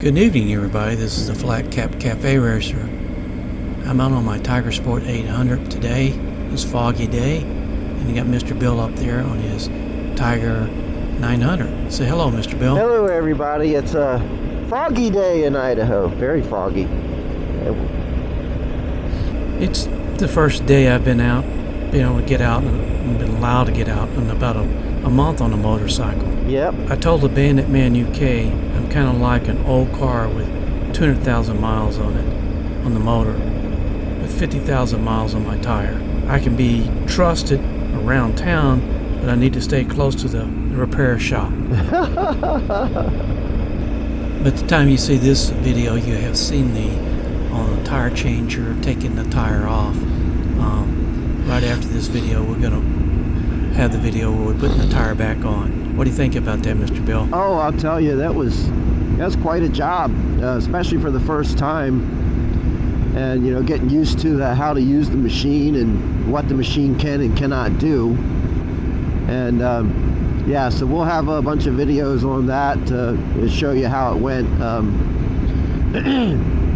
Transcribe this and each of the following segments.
Good evening, everybody. This is the Flat Cap Cafe Racer. I'm out on my Tiger Sport 800 today. It's foggy day, and you got Mr. Bill up there on his Tiger 900. Say hello, Mr. Bill. Hello, everybody. It's a foggy day in Idaho. Very foggy. It's the first day I've been out, been able to get out, and been allowed to get out in about a month on a motorcycle. Yep. I told the Bandit Man UK I'm kind of like an old car with 200,000 miles on it, on the motor, with 50,000 miles on my tire. I can be trusted around town, but I need to stay close to the repair shop. By the time you see this video, you have seen me on the tire changer, taking the tire off. Right after this video, we're going to have the video where we're putting the tire back on. What do you think about that, Mr. Bill? Oh, I'll tell you, that's quite a job, especially for the first time. And, you know, getting used to how to use the machine and what the machine can and cannot do. And, yeah, so we'll have a bunch of videos on that to show you how it went.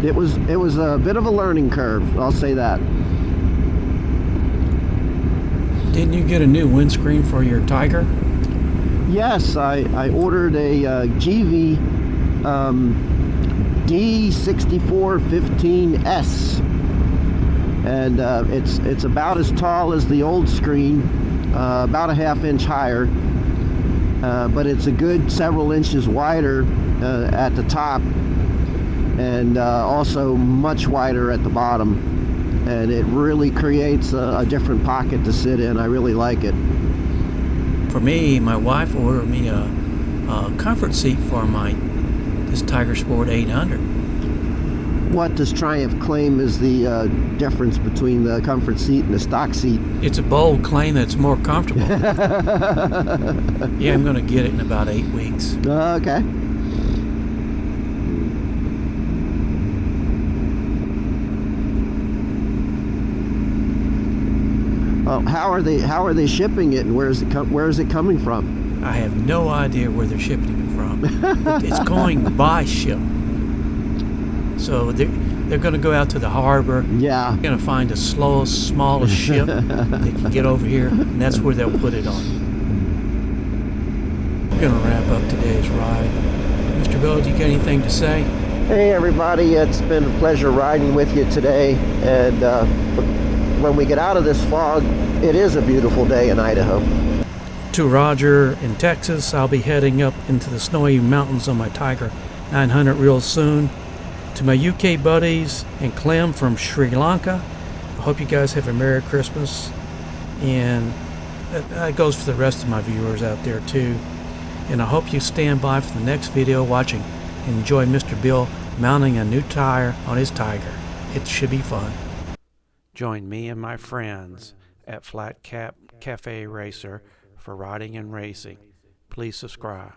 It was a bit of a learning curve, I'll say that. Didn't you get a new windscreen for your Tiger? Yes, I ordered a GV D6415S, and it's about as tall as the old screen, about a ½ inch higher, but it's a good several inches wider at the top, and also much wider at the bottom. And it really creates a different pocket to sit in. I really like it. For me, my wife ordered me a comfort seat for this Tiger Sport 800. What does Triumph claim is the difference between the comfort seat and the stock seat? It's a bold claim that it's more comfortable. Yeah, I'm going to get it in about 8 weeks. Okay. How are they shipping it, and where is it coming from? I have no idea where they're shipping it from. But it's going by ship. So they're going to go out to the harbor. Yeah. They're going to find the slowest, smallest ship they can get over here, and that's where they'll put it on. We're going to wrap up today's ride. Mr. Bill, do you got anything to say? Hey everybody, it's been a pleasure riding with you today, and when we get out of this fog, it is a beautiful day in Idaho. To Roger in Texas, I'll be heading up into the snowy mountains on my Tiger 900 real soon. To my UK buddies and Clem from Sri Lanka, I hope you guys have a Merry Christmas. And that goes for the rest of my viewers out there too. And I hope you stand by for the next video watching and enjoy Mr. Bill mounting a new tire on his Tiger. It should be fun. Join me and my friends at Flat Cap Cafe Racer for riding and racing. Please subscribe.